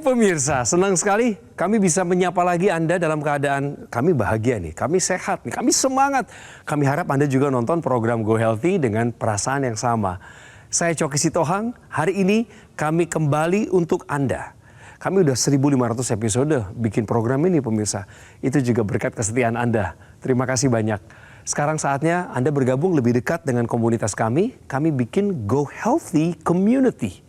Pemirsa, senang sekali kami bisa menyapa lagi Anda dalam keadaan kami bahagia nih, kami sehat nih, kami semangat. Kami harap Anda juga nonton program Go Healthy dengan perasaan yang sama. Saya Coki Sitohang, hari ini kami kembali untuk Anda. Kami udah 1.500 episode bikin program ini pemirsa. Itu juga berkat kesetiaan Anda. Terima kasih banyak. Sekarang saatnya Anda bergabung lebih dekat dengan komunitas kami. Kami bikin Go Healthy Community.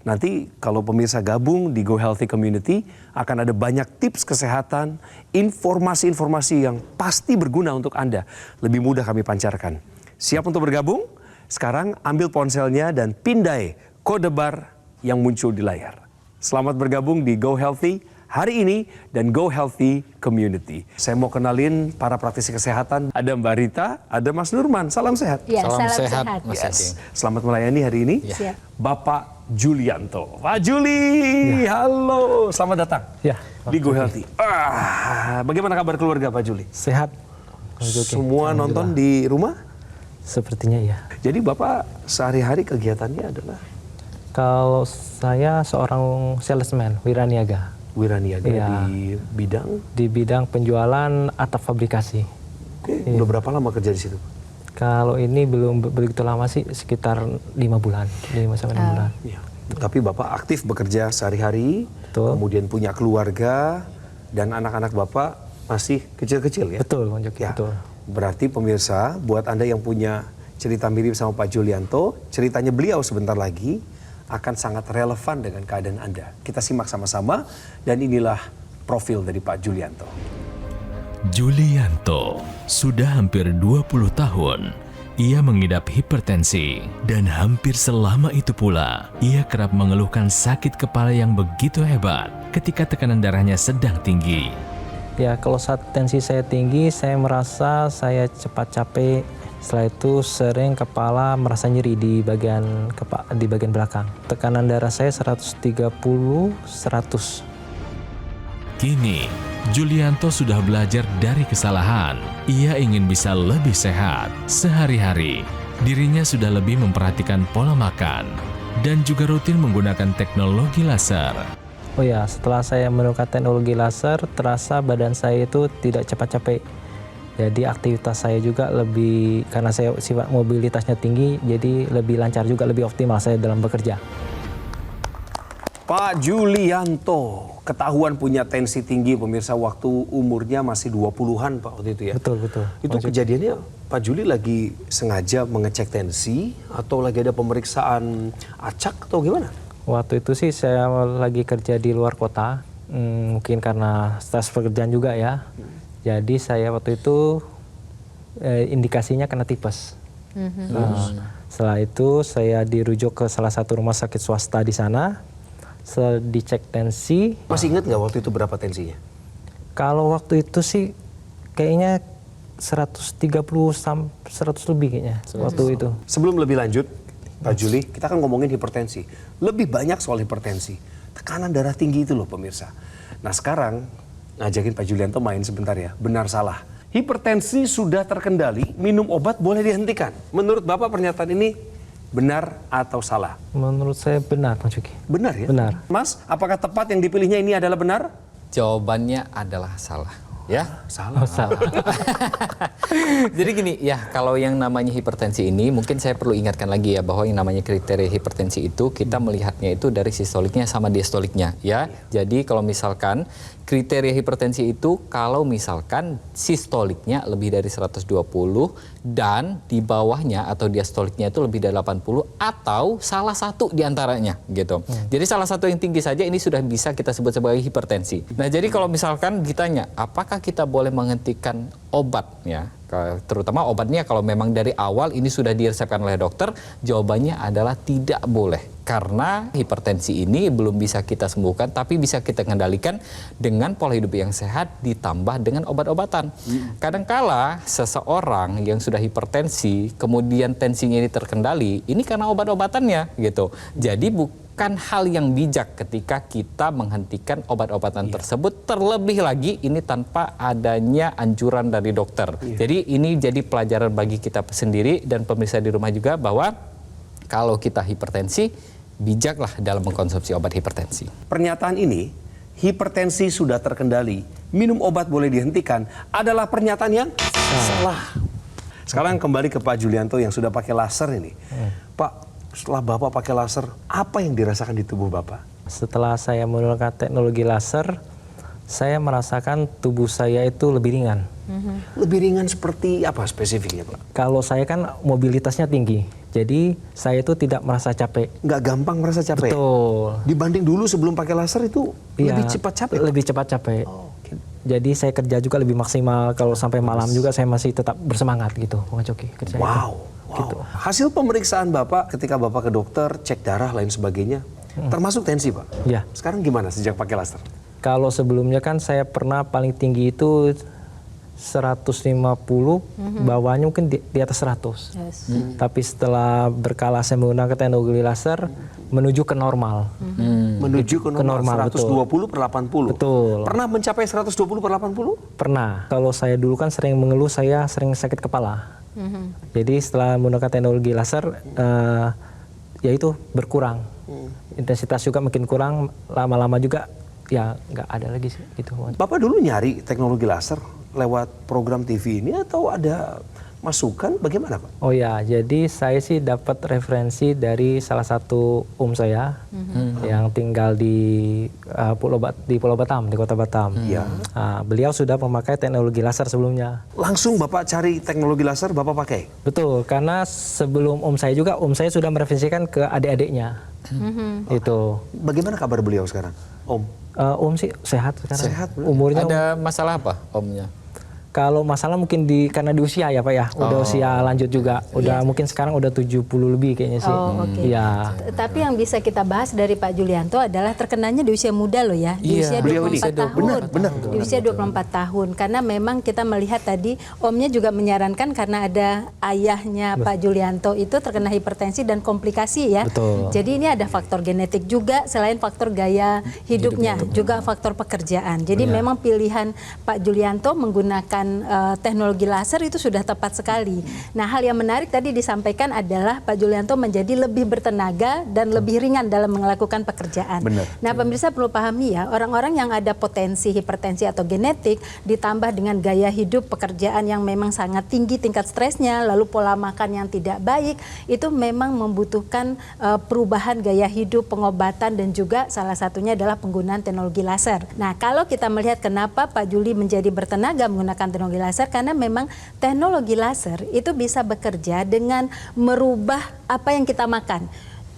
Nanti kalau pemirsa gabung di Go Healthy Community akan ada banyak tips kesehatan, informasi-informasi yang pasti berguna untuk Anda. Lebih mudah kami pancarkan. Siap untuk bergabung? Sekarang ambil ponselnya dan pindai kode bar yang muncul di layar. Selamat bergabung di Go Healthy hari ini dan Go Healthy Community. Saya mau kenalin para praktisi kesehatan. Ada Mbak Rita, ada Mas Nurman. Salam sehat. Ya, salam sehat. Yes. Selamat melayani hari ini. Ya. Bapak Julianto. Pak Juli, halo. Selamat datang di Go Healthy. Bagaimana kabar keluarga Pak Juli? Sehat. Semua nonton di rumah? Sepertinya iya. Jadi Bapak sehari-hari kegiatannya adalah? Kalau saya seorang salesman, wiraniaga. Wiraniaga Iya. di bidang? Di bidang penjualan atap fabrikasi. Oke, udah berapa lama kerja di situ? Kalau ini belum begitu lama sih, sekitar 5 bulan, 5 sampai 6 bulan. Iya. Tapi Bapak aktif bekerja sehari-hari, Betul. kemudian punya keluarga, dan anak-anak Bapak masih kecil-kecil ya? Betul, Bang Joki, Ya. betul. Berarti pemirsa, buat Anda yang punya cerita mirip sama Pak Julianto, ceritanya beliau sebentar lagi akan sangat relevan dengan keadaan Anda. Kita simak sama-sama, dan inilah profil dari Pak Julianto. Julianto sudah hampir 20 tahun. Ia mengidap hipertensi dan hampir selama itu pula ia kerap mengeluhkan sakit kepala yang begitu hebat ketika tekanan darahnya sedang tinggi. Ya, kalau saat tensi saya tinggi, saya merasa saya cepat capek. Setelah itu sering kepala merasa nyeri di bagian belakang. Tekanan darah saya 130/100. Kini, Julianto sudah belajar dari kesalahan. Ia ingin bisa lebih sehat. Sehari-hari, dirinya sudah lebih memperhatikan pola makan dan juga rutin menggunakan teknologi laser. Oh ya, setelah saya menggunakan teknologi laser, terasa badan saya itu tidak cepat capek. Jadi aktivitas saya juga lebih, karena saya sifat mobilitasnya tinggi, jadi lebih lancar juga, lebih optimal saya dalam bekerja. Pak Julianto, ketahuan punya tensi tinggi pemirsa waktu umurnya masih 20-an Pak waktu itu ya? Betul, betul. Itu kejadiannya Pak Juli lagi sengaja mengecek tensi atau lagi ada pemeriksaan acak atau gimana? Waktu itu sih saya lagi kerja di luar kota, mungkin karena stres pekerjaan juga ya. Jadi saya waktu itu indikasinya kena tipes. Setelah itu saya dirujuk ke salah satu rumah sakit swasta di sana. Setelah dicek tensi. Masih ingat nggak waktu itu berapa tensinya? Kalau waktu itu sih kayaknya 130 sampai 100 lebih kayaknya waktu itu. Sebelum lebih lanjut, Pak Juli, kita kan ngomongin hipertensi. Lebih banyak soal hipertensi. Tekanan darah tinggi itu loh pemirsa. Nah sekarang ngajakin Pak Julianto main sebentar ya. Benar salah. Hipertensi sudah terkendali, minum obat boleh dihentikan. Menurut Bapak pernyataan ini benar atau salah? Menurut saya benar, Pak Cuki. Benar ya? Benar. Mas, apakah tepat yang dipilihnya ini adalah benar? Jawabannya adalah salah. Ya, Salah. Salah. Jadi gini ya, kalau yang namanya hipertensi ini mungkin saya perlu ingatkan lagi ya bahwa yang namanya kriteria hipertensi itu kita melihatnya itu dari sistoliknya sama diastoliknya ya. Jadi kalau misalkan kriteria hipertensi itu kalau misalkan sistoliknya lebih dari 120 dan di bawahnya atau diastoliknya itu lebih dari 80 atau salah satu diantaranya gitu. Jadi salah satu yang tinggi saja ini sudah bisa kita sebut sebagai hipertensi. Nah jadi kalau misalkan ditanya apakah kita boleh menghentikan obat ya, terutama obatnya kalau memang dari awal ini sudah diresepkan oleh dokter, jawabannya adalah tidak boleh. Karena hipertensi ini belum bisa kita sembuhkan, tapi bisa kita kendalikan dengan pola hidup yang sehat ditambah dengan obat-obatan. Kadangkala seseorang yang sudah hipertensi, kemudian tensinya ini terkendali, ini karena obat-obatannya gitu. Jadi bukan hal yang bijak ketika kita menghentikan obat-obatan tersebut, terlebih lagi ini tanpa adanya anjuran dari dokter. Jadi ini jadi pelajaran bagi kita sendiri dan pemirsa di rumah juga bahwa kalau kita hipertensi, bijaklah dalam mengkonsumsi obat hipertensi. Pernyataan ini, hipertensi sudah terkendali, minum obat boleh dihentikan, adalah pernyataan yang salah. Sekarang kembali ke Pak Julianto yang sudah pakai laser ini. Pak, setelah Bapak pakai laser, apa yang dirasakan di tubuh Bapak? Setelah saya menggunakan teknologi laser, saya merasakan tubuh saya itu lebih ringan. Lebih ringan seperti apa spesifiknya, Pak? Kalau saya kan mobilitasnya tinggi, jadi saya itu tidak merasa capek. Nggak gampang merasa capek? Betul. Dibanding dulu sebelum pakai laser itu lebih Iya, cepat capek? Lebih cepat capek. Oh, oke. Jadi saya kerja juga lebih maksimal. Kalau sampai malam juga saya masih tetap bersemangat gitu, Bang Coki, kerja itu. Wow. Gitu. Hasil pemeriksaan Bapak ketika Bapak ke dokter, cek darah, lain sebagainya, termasuk tensi, Pak? Ya. Sekarang gimana sejak pakai laser? Kalau sebelumnya kan saya pernah paling tinggi itu 150, bawahnya mungkin di atas 100. Tapi setelah berkala saya menggunakan teknologi laser, menuju ke normal. Menuju ke normal, 120 per 80. Betul. Pernah mencapai 120 per 80? Pernah. Kalau saya dulu kan sering mengeluh, saya sering sakit kepala. Jadi setelah menggunakan teknologi laser, ya itu berkurang. Intensitas juga makin kurang, lama-lama juga ya nggak ada lagi gitu. Bapak dulu nyari teknologi laser lewat program TV ini atau ada masukan? Bagaimana, Pak? Oh ya, jadi saya sih dapat referensi dari salah satu saya yang tinggal di Pulau Batam, di Kota Batam. Iya. Beliau sudah memakai teknologi laser sebelumnya. Langsung Bapak cari teknologi laser, Bapak pakai? Betul, karena sebelum saya juga, saya sudah mereferensikan ke adik-adiknya. Itu. Bagaimana kabar beliau sekarang, Om? Om sih sehat sekarang. Sehat, Umurnya Ada masalah apa Omnya? kalau masalah mungkin karena di usia ya Pak ya, udah usia lanjut juga, udah mungkin sekarang udah 70 lebih kayaknya sih. Oh, oke. Iya. Tapi yang bisa kita bahas dari Pak Julianto adalah terkenanya di usia muda loh ya, di usia beliau ini. 24 tahun. Benar. Di usia 24 tahun, karena memang kita melihat tadi Omnya juga menyarankan karena ada ayahnya Pak Julianto itu terkena hipertensi dan komplikasi ya. Betul. Jadi ini ada faktor genetik juga selain faktor gaya hidupnya, juga faktor pekerjaan. Jadi memang pilihan Pak Julianto menggunakan teknologi laser itu sudah tepat sekali. Nah, hal yang menarik tadi disampaikan adalah Pak Julianto menjadi lebih bertenaga dan lebih ringan dalam melakukan pekerjaan. Benar. Nah, pemirsa perlu pahami ya, orang-orang yang ada potensi hipertensi atau genetik ditambah dengan gaya hidup pekerjaan yang memang sangat tinggi tingkat stresnya, lalu pola makan yang tidak baik, itu memang membutuhkan perubahan gaya hidup, pengobatan, dan juga salah satunya adalah penggunaan teknologi laser. Nah, kalau kita melihat kenapa Pak Juli menjadi bertenaga menggunakan teknologi laser, karena memang teknologi laser itu bisa bekerja dengan merubah apa yang kita makan.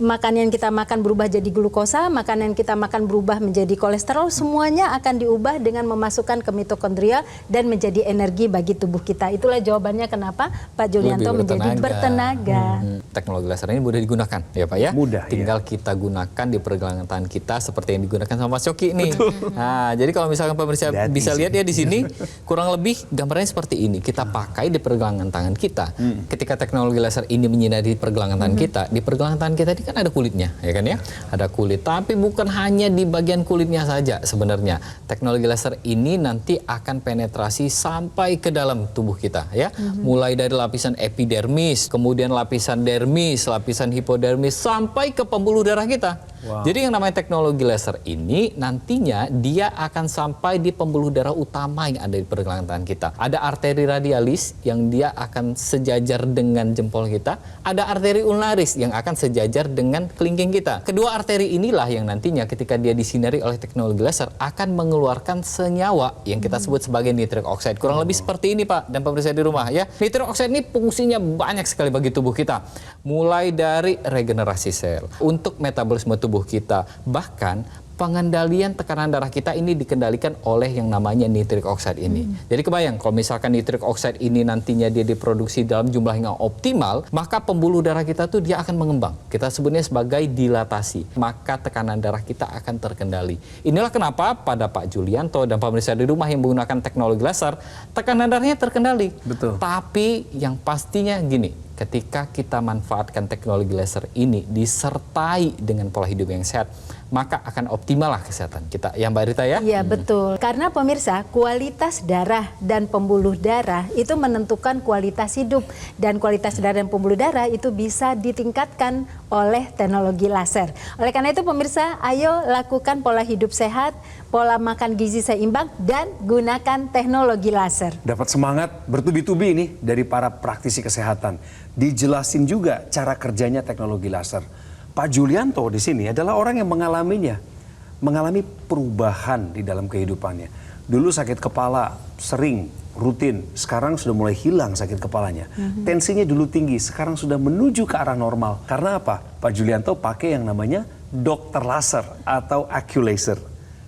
Makanan yang kita makan berubah jadi glukosa, makanan yang kita makan berubah menjadi kolesterol, semuanya akan diubah dengan memasukkan ke mitokondria dan menjadi energi bagi tubuh kita. Itulah jawabannya kenapa Pak Julianto menjadi bertenaga. Teknologi laser ini mudah digunakan ya Pak ya. Mudah, Tinggal kita gunakan di pergelangan tangan kita seperti yang digunakan sama Mas Coki nih. Nah, jadi kalau misalkan pemirsa bisa lihat ya di sini, kurang lebih gambarnya seperti ini. Kita pakai di pergelangan tangan kita. Ketika teknologi laser ini menyinari pergelangan tangan kita, di pergelangan tangan kita ini kan ada kulitnya, ya kan ya? Ada kulit, tapi bukan hanya di bagian kulitnya saja sebenarnya. Teknologi laser ini nanti akan penetrasi sampai ke dalam tubuh kita, ya. Mulai dari lapisan epidermis, kemudian lapisan dermis, lapisan hipodermis, sampai ke pembuluh darah kita. Jadi yang namanya teknologi laser ini nantinya dia akan sampai di pembuluh darah utama yang ada di pergelangan tangan kita. Ada arteri radialis yang dia akan sejajar dengan jempol kita. Ada arteri ulnaris yang akan sejajar dengan kelingking kita. Kedua arteri inilah yang nantinya ketika dia disinari oleh teknologi laser akan mengeluarkan senyawa yang kita sebut sebagai nitric oxide. Kurang lebih seperti ini Pak dan pemirsa di rumah ya. Nitric oxide ini fungsinya banyak sekali bagi tubuh kita. Mulai dari regenerasi sel, untuk metabolisme tubuh kita, bahkan pengendalian tekanan darah kita ini dikendalikan oleh yang namanya nitric oxide ini. Jadi kebayang kalau misalkan nitric oxide ini nantinya dia diproduksi dalam jumlah yang optimal, maka pembuluh darah kita tuh dia akan mengembang. Kita sebutnya sebagai dilatasi. Maka tekanan darah kita akan terkendali. Inilah kenapa pada Pak Julianto dan pemirsa di rumah yang menggunakan teknologi laser, tekanan darahnya terkendali. Betul. Tapi yang pastinya gini, ketika kita manfaatkan teknologi laser ini disertai dengan pola hidup yang sehat, maka akan optimal lah kesehatan kita. Ya Mbak Rita ya? Iya betul. Karena pemirsa, kualitas darah dan pembuluh darah itu menentukan kualitas hidup. Dan kualitas darah dan pembuluh darah itu bisa ditingkatkan oleh teknologi laser. Oleh karena itu pemirsa, ayo lakukan pola hidup sehat, pola makan gizi seimbang, dan gunakan teknologi laser. Dapat semangat bertubi-tubi ini dari para praktisi kesehatan. Dijelasin juga cara kerjanya teknologi laser. Pak Julianto di sini adalah orang yang mengalami perubahan di dalam kehidupannya. Dulu sakit kepala sering, rutin, sekarang sudah mulai hilang sakit kepalanya. Tensinya dulu tinggi, sekarang sudah menuju ke arah normal. Karena apa? Pak Julianto pakai yang namanya dokter laser atau Accu-Laser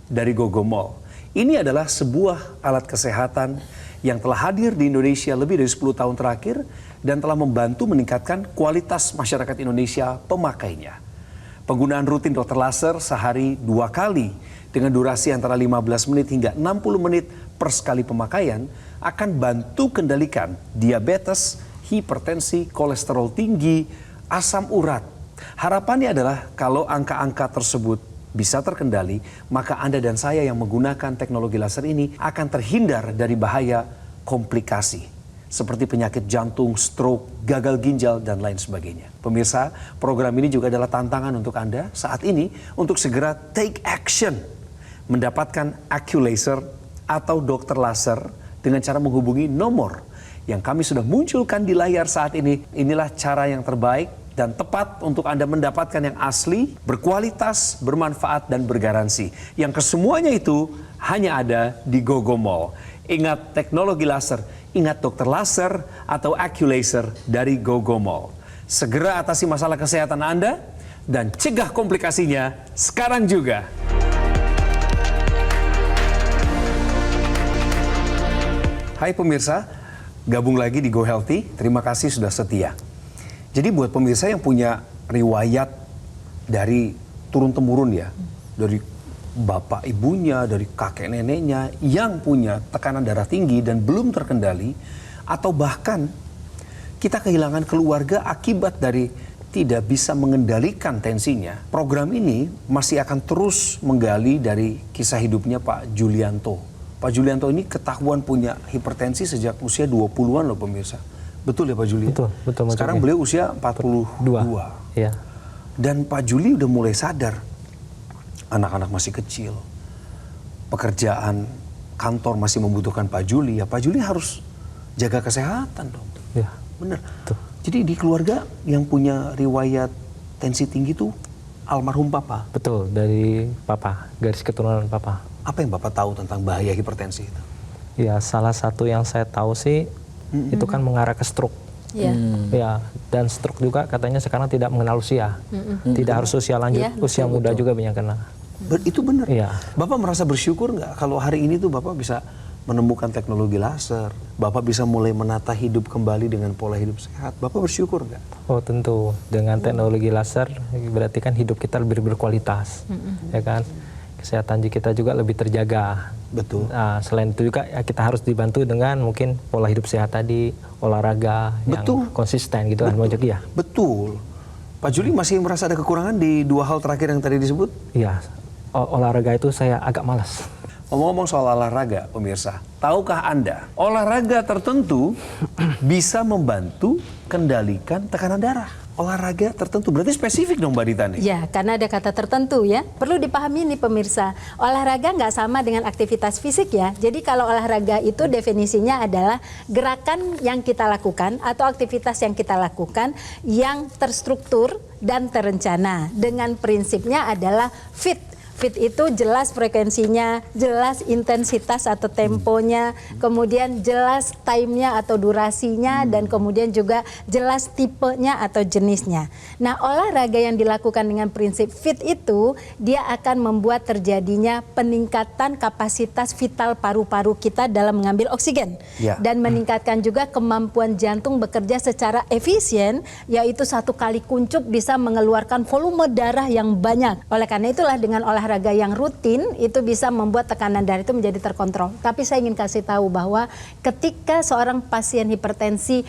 dari Gogomol. Ini adalah sebuah alat kesehatan yang telah hadir di Indonesia lebih dari 10 tahun terakhir dan telah membantu meningkatkan kualitas masyarakat Indonesia pemakainya. Penggunaan rutin dokter laser sehari 2 kali dengan durasi antara 15 menit hingga 60 menit per sekali pemakaian akan bantu kendalikan diabetes, hipertensi, kolesterol tinggi, asam urat. Harapannya adalah kalau angka-angka tersebut bisa terkendali, maka Anda dan saya yang menggunakan teknologi laser ini akan terhindar dari bahaya komplikasi seperti penyakit jantung, stroke, gagal ginjal, dan lain sebagainya. Pemirsa, program ini juga adalah tantangan untuk Anda saat ini untuk segera take action, mendapatkan Accu-Laser atau dokter laser dengan cara menghubungi nomor yang kami sudah munculkan di layar saat ini. Inilah cara yang terbaik dan tepat untuk Anda mendapatkan yang asli, berkualitas, bermanfaat, dan bergaransi. Yang kesemuanya itu hanya ada di Gogomol. Ingat teknologi laser, ingat dokter laser atau Accu-Laser dari Gogomol. Segera atasi masalah kesehatan Anda dan cegah komplikasinya sekarang juga. Hai pemirsa, gabung lagi di Go Healthy. Terima kasih sudah setia. Jadi buat pemirsa yang punya riwayat dari turun-temurun ya, dari bapak ibunya, dari kakek neneknya yang punya tekanan darah tinggi dan belum terkendali, atau bahkan kita kehilangan keluarga akibat dari tidak bisa mengendalikan tensinya. Program ini masih akan terus menggali dari kisah hidupnya Pak Julianto. Pak Julianto ini ketahuan punya hipertensi sejak usia 20-an loh pemirsa. Betul ya Pak Juli? Betul. Sekarang beliau usia 42. Iya. Dan Pak Juli udah mulai sadar. Anak-anak masih kecil. Pekerjaan kantor masih membutuhkan Pak Juli. Ya Pak Juli harus jaga kesehatan dong. Iya. Bener. Betul. Jadi di keluarga yang punya riwayat tensi tinggi tuh almarhum Papa. Betul, dari Papa, garis keturunan Papa. Apa yang Bapak tahu tentang bahaya hipertensi itu? Ya, salah satu yang saya tahu sih itu kan mengarah ke stroke. Iya. Ya, dan stroke juga katanya sekarang tidak mengenal usia. Tidak harus usia lanjut, Iya, usia muda juga banyak kena. Itu benar. Iya. Bapak merasa bersyukur nggak kalau hari ini tuh Bapak bisa menemukan teknologi laser, Bapak bisa mulai menata hidup kembali dengan pola hidup sehat. Bapak bersyukur nggak? Oh tentu, dengan teknologi laser berarti kan hidup kita lebih berkualitas, ya kan? Kesehatan kita juga lebih terjaga. Betul. Nah, selain itu juga ya, kita harus dibantu dengan mungkin pola hidup sehat tadi, olahraga Betul. yang konsisten gitu kan, Mojok ya? Betul. Pak Juli masih merasa ada kekurangan di 2 hal terakhir yang tadi disebut? Iya, olahraga itu saya agak malas. Ngomong-ngomong soal olahraga, pemirsa, tahukah Anda, olahraga tertentu bisa membantu kendalikan tekanan darah? Olahraga tertentu, berarti spesifik dong Mbak Dita nih? Ya, karena ada kata tertentu ya. Perlu dipahami nih pemirsa, olahraga nggak sama dengan aktivitas fisik ya. Jadi kalau olahraga itu definisinya adalah gerakan yang kita lakukan atau aktivitas yang kita lakukan yang terstruktur dan terencana. Dengan prinsipnya adalah fit. Fit itu jelas frekuensinya, jelas intensitas atau temponya, kemudian jelas time-nya atau durasinya, dan kemudian juga jelas tipenya atau jenisnya. Nah, olahraga yang dilakukan dengan prinsip fit itu, dia akan membuat terjadinya peningkatan kapasitas vital paru-paru kita dalam mengambil oksigen. Ya. Dan meningkatkan juga kemampuan jantung bekerja secara efisien, yaitu 1 kali kuncup bisa mengeluarkan volume darah yang banyak. Oleh karena itulah dengan olahraga olahraga yang rutin itu bisa membuat tekanan darah itu menjadi terkontrol. Tapi saya ingin kasih tahu bahwa ketika seorang pasien hipertensi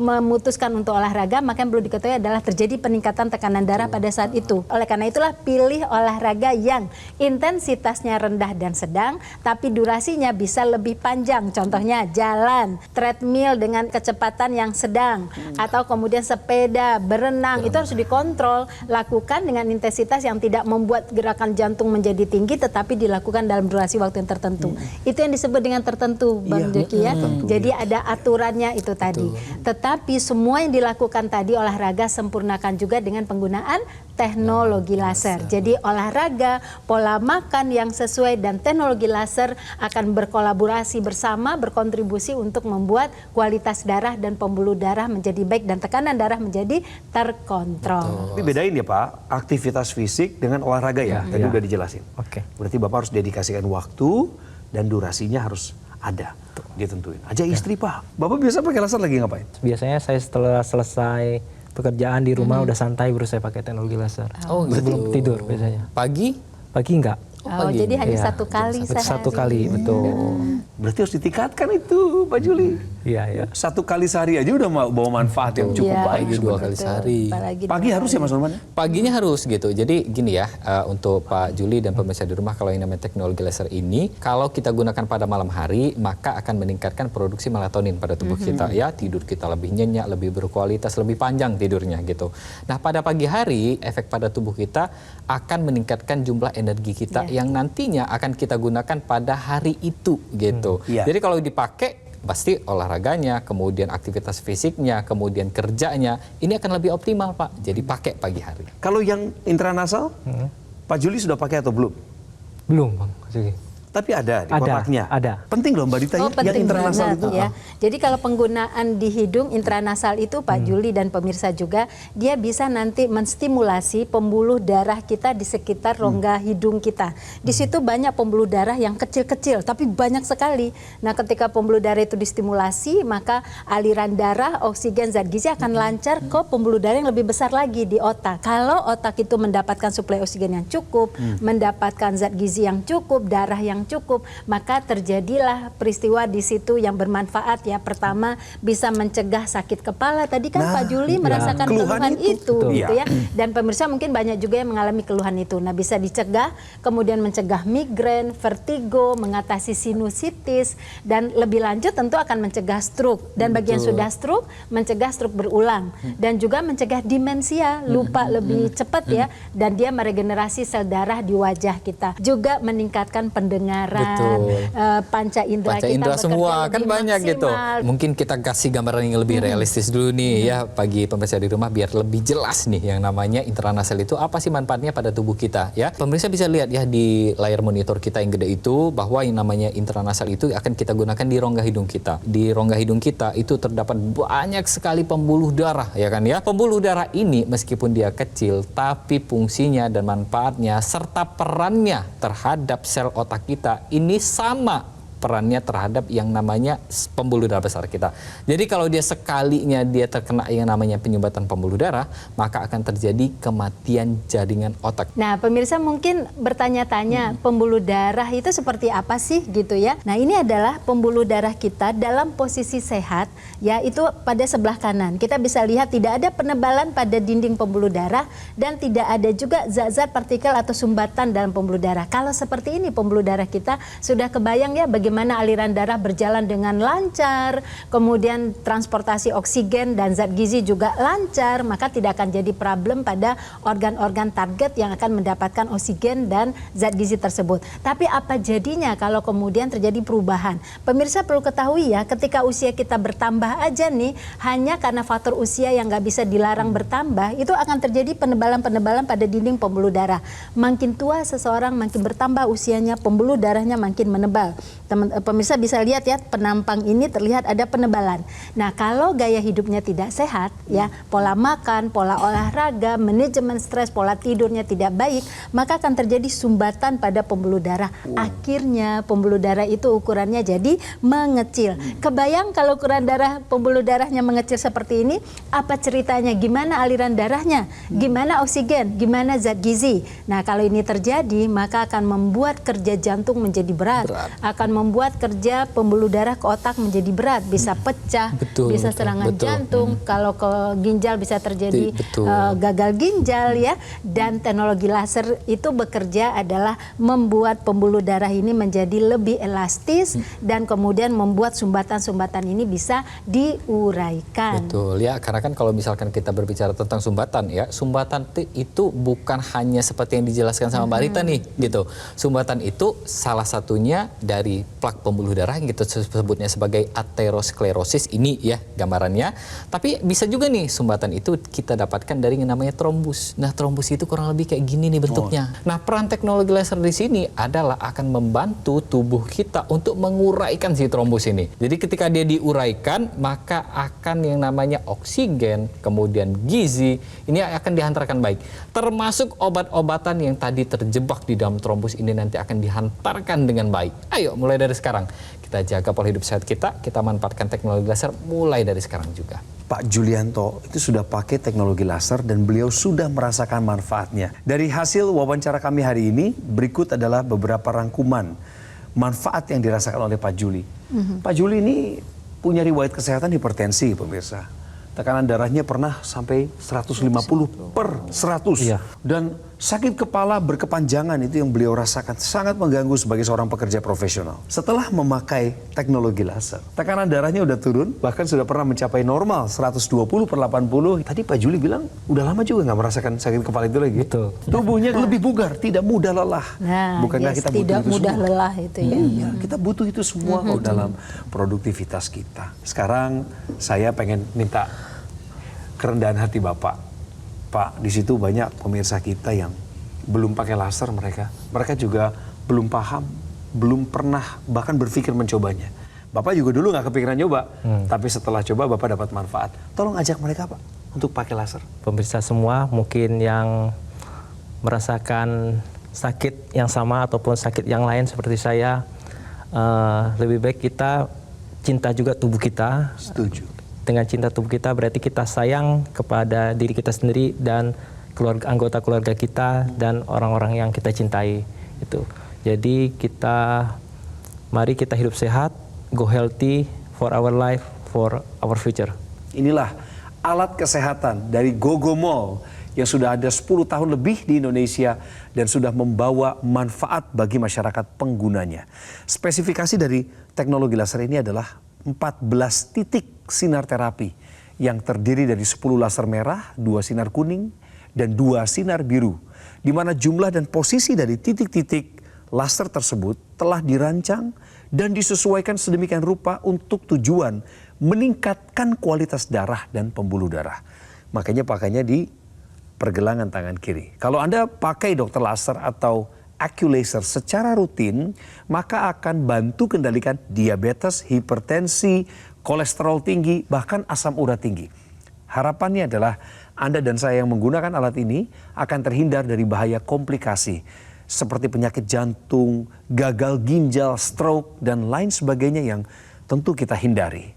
memutuskan untuk olahraga, maka yang perlu diketahui adalah terjadi peningkatan tekanan darah pada saat itu. Oleh karena itulah pilih olahraga yang intensitasnya rendah dan sedang, tapi durasinya bisa lebih panjang. Contohnya jalan, treadmill dengan kecepatan yang sedang, atau kemudian sepeda, berenang, itu harus dikontrol. Lakukan dengan intensitas yang tidak membuat gerakan jantung menjadi tinggi, tetapi dilakukan dalam durasi waktu yang tertentu. Itu yang disebut dengan tertentu, Bang Jeki ya. Jadi ada aturannya itu tadi. Tetapi semua yang dilakukan tadi olahraga sempurnakan juga dengan penggunaan teknologi laser. Jadi olahraga, pola makan yang sesuai dan teknologi laser akan berkolaborasi bersama, berkontribusi untuk membuat kualitas darah dan pembuluh darah menjadi baik dan tekanan darah menjadi terkontrol. Tapi bedain ya Pak, aktivitas fisik dengan olahraga ya, tadi udah dijelasin. Oke. Berarti Bapak harus dedikasikan waktu dan durasinya harus ada, ditentuin. Aja istri Pak, Bapak biasa pakai laser lagi ngapain? Biasanya saya setelah selesai pekerjaan di rumah udah santai baru saya pakai teknologi laser. Oh, sebelum gitu. tidur biasanya. Pagi? Pagi enggak. Oh, jadi hanya Iya, satu kali sehari. Satu kali, betul. Berarti harus ditingkatkan itu Pak Juli. Iya, iya. Satu kali sehari aja udah bawa manfaat yang cukup Iya, baik. Pagi 2 kali sehari. Apalagi Pagi dua harus kali. ya Mas Norman? Paginya harus gitu. Jadi gini ya, untuk Pak Juli dan pemirsa di rumah, kalau yang namanya teknologi laser ini, kalau kita gunakan pada malam hari, maka akan meningkatkan produksi melatonin pada tubuh kita. Ya, tidur kita lebih nyenyak, lebih berkualitas, lebih panjang tidurnya gitu. Nah, pada pagi hari, efek pada tubuh kita akan meningkatkan jumlah energi kita yang nantinya akan kita gunakan pada hari itu gitu. Jadi kalau dipakai, pasti olahraganya, kemudian aktivitas fisiknya, kemudian kerjanya, ini akan lebih optimal Pak. Jadi pakai pagi hari. Kalau yang intranasal, Pak Juli sudah pakai atau belum? Belum, Bang. Jadi, Tapi ada di Ada, kotaknya. ada. Penting loh Mbak Dita Oh, yang penting intranasal banget itu. ya. Jadi kalau penggunaan di hidung intranasal itu Pak Juli dan pemirsa juga, dia bisa nanti menstimulasi pembuluh darah kita di sekitar rongga hidung kita. Di situ banyak pembuluh darah yang kecil-kecil, tapi banyak sekali. Nah, ketika pembuluh darah itu distimulasi, maka aliran darah, oksigen, zat gizi akan lancar ke pembuluh darah yang lebih besar lagi di otak. Kalau otak itu mendapatkan suplai oksigen yang cukup, mendapatkan zat gizi yang cukup, darah yang cukup, maka terjadilah peristiwa di situ yang bermanfaat ya. Pertama, bisa mencegah sakit kepala. Tadi kan Pak Juli merasakan keluhan itu gitu ya. Dan pemirsa mungkin banyak juga yang mengalami keluhan itu. Nah, bisa dicegah, kemudian mencegah migrain, vertigo, mengatasi sinusitis, dan lebih lanjut tentu akan mencegah stroke. Dan bagi yang sudah stroke, mencegah stroke berulang. Dan juga mencegah demensia, lupa lebih cepat ya. Dan dia meregenerasi sel darah di wajah kita. Juga meningkatkan pendengaran, panca indera kita Indra bekerja semua kan lebih banyak gitu. maksimal. Mungkin kita kasih gambaran yang lebih realistis dulu nih ya bagi pemirsa di rumah biar lebih jelas nih yang namanya intranasal itu apa sih manfaatnya pada tubuh kita ya. Pemirsa bisa lihat ya di layar monitor kita yang gede itu bahwa yang namanya intranasal itu akan kita gunakan di rongga hidung kita. Di rongga hidung kita itu terdapat banyak sekali pembuluh darah ya kan ya. Pembuluh darah ini meskipun dia kecil tapi fungsinya dan manfaatnya serta perannya terhadap sel otak kita ini sama perannya terhadap yang namanya pembuluh darah besar kita. Jadi kalau dia sekalinya dia terkena yang namanya penyumbatan pembuluh darah, maka akan terjadi kematian jaringan otak. Nah, pemirsa mungkin bertanya-tanya pembuluh darah itu seperti apa sih gitu ya. Nah, ini adalah pembuluh darah kita dalam posisi sehat, yaitu pada sebelah kanan. Kita bisa lihat tidak ada penebalan pada dinding pembuluh darah dan tidak ada juga zat-zat partikel atau sumbatan dalam pembuluh darah. Kalau seperti ini pembuluh darah kita sudah kebayang ya bagaimana aliran darah berjalan dengan lancar, kemudian transportasi oksigen dan zat gizi juga lancar, maka tidak akan jadi problem pada organ-organ target yang akan mendapatkan oksigen dan zat gizi tersebut. Tapi apa jadinya kalau kemudian terjadi perubahan? Pemirsa perlu ketahui ya, ketika usia kita bertambah aja nih, hanya karena faktor usia yang nggak bisa dilarang bertambah, itu akan terjadi penebalan-penebalan pada dinding pembuluh darah. Makin tua seseorang, makin bertambah usianya, pembuluh darahnya makin menebal. pemirsa bisa lihat ya, penampang ini terlihat ada penebalan. Nah, kalau gaya hidupnya tidak sehat, ya, pola makan, pola olahraga, manajemen stres, pola tidurnya tidak baik, maka akan terjadi sumbatan pada pembuluh darah. Akhirnya pembuluh darah itu ukurannya jadi mengecil. Kebayang kalau ukuran darah pembuluh darahnya mengecil seperti ini, apa ceritanya? Gimana aliran darahnya? Gimana oksigen? Gimana zat gizi? Nah, kalau ini terjadi, maka akan membuat kerja jantung menjadi berat, akan membuat kerja pembuluh darah ke otak menjadi berat, bisa pecah, bisa serangan jantung, kalau ke ginjal bisa terjadi gagal ginjal, ya. Dan teknologi laser itu bekerja adalah membuat pembuluh darah ini menjadi lebih elastis dan kemudian membuat sumbatan-sumbatan ini bisa diuraikan. Betul ya, karena kan kalau misalkan kita berbicara tentang sumbatan ya, sumbatan itu bukan hanya seperti yang dijelaskan sama Mbak Rita nih gitu. Sumbatan itu salah satunya dari plak pembuluh darah yang kita sebutnya sebagai aterosklerosis ini ya gambarannya. Tapi bisa juga nih sumbatan itu kita dapatkan dari yang namanya trombus. Nah, trombus itu kurang lebih kayak gini nih bentuknya. Nah, peran teknologi laser di sini adalah akan membantu tubuh kita untuk menguraikan si trombus ini. Jadi ketika dia diuraikan, maka akan yang namanya oksigen, kemudian gizi, ini akan dihantarkan baik. Termasuk obat-obatan yang tadi terjebak di dalam trombus ini nanti akan dihantarkan dengan baik. Ayo mulai dari sekarang kita jaga pola hidup sehat kita manfaatkan teknologi laser mulai dari sekarang juga. Pak Julianto itu sudah pakai teknologi laser dan beliau sudah merasakan manfaatnya. Dari hasil wawancara kami hari ini, berikut adalah beberapa rangkuman manfaat yang dirasakan oleh Pak Juli. Pak Juli ini punya riwayat kesehatan hipertensi, pemirsa. Tekanan darahnya pernah sampai 150/100. Iya. Dan sakit kepala berkepanjangan itu yang beliau rasakan sangat mengganggu sebagai seorang pekerja profesional. Setelah memakai teknologi laser, tekanan darahnya udah turun, bahkan sudah pernah mencapai normal 120/80. Tadi Pak Juli bilang udah lama juga nggak merasakan sakit kepala itu lagi. Betul. Tubuhnya lebih bugar, tidak mudah lelah. Nah, Bukankah kita butuh tidak itu mudah semua? lelah itu ya. Iya, kita butuh itu semua kok dalam produktivitas kita. Sekarang saya pengen minta kerendahan hati Bapak. Pak, di situ banyak pemirsa kita yang belum pakai laser mereka. Mereka juga belum paham, belum pernah bahkan berpikir mencobanya. Bapak juga dulu nggak kepikiran nyoba, tapi setelah coba Bapak dapat manfaat. Tolong ajak mereka Pak untuk pakai laser. Pemirsa semua mungkin yang merasakan sakit yang sama ataupun sakit yang lain seperti saya, lebih baik kita cinta juga tubuh kita. Setuju. Dengan cinta tubuh kita berarti kita sayang kepada diri kita sendiri dan anggota keluarga kita dan orang-orang yang kita cintai itu. Jadi mari kita hidup sehat, go healthy for our life, for our future. Inilah alat kesehatan dari Gogomol yang sudah ada 10 tahun lebih di Indonesia dan sudah membawa manfaat bagi masyarakat penggunanya. Spesifikasi dari teknologi laser ini adalah 14 titik sinar terapi yang terdiri dari 10 laser merah, 2 sinar kuning, dan 2 sinar biru. Di mana jumlah dan posisi dari titik-titik laser tersebut telah dirancang dan disesuaikan sedemikian rupa untuk tujuan meningkatkan kualitas darah dan pembuluh darah. Makanya pakainya di pergelangan tangan kiri. Kalau Anda pakai dokter laser atau AccuLaser secara rutin, maka akan bantu kendalikan diabetes, hipertensi, kolesterol tinggi, bahkan asam urat tinggi. Harapannya adalah Anda dan saya yang menggunakan alat ini akan terhindar dari bahaya komplikasi seperti penyakit jantung, gagal ginjal, stroke, dan lain sebagainya yang tentu kita hindari.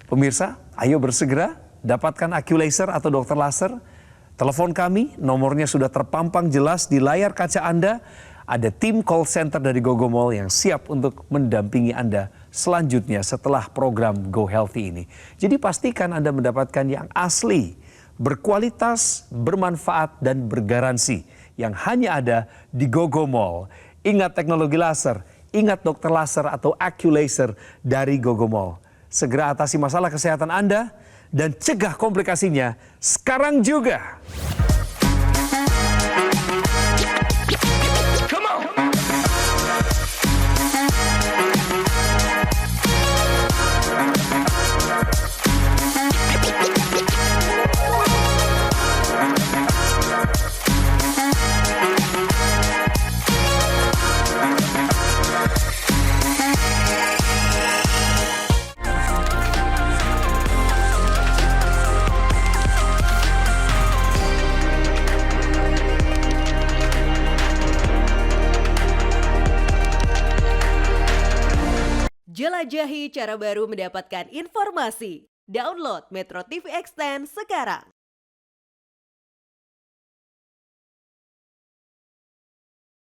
Pemirsa, ayo bersegera dapatkan AccuLaser atau dokter laser. Telepon kami, nomornya sudah terpampang jelas di layar kaca Anda. Ada tim call center dari Gogomol yang siap untuk mendampingi Anda selanjutnya setelah program Go Healthy ini. Jadi pastikan Anda mendapatkan yang asli, berkualitas, bermanfaat, dan bergaransi yang hanya ada di Gogomol. Ingat teknologi laser, ingat dokter laser atau AccuLaser dari Gogomol. Segera atasi masalah kesehatan Anda dan cegah komplikasinya sekarang juga. Jelajahi cara baru mendapatkan informasi. Download Metro TV Extend sekarang.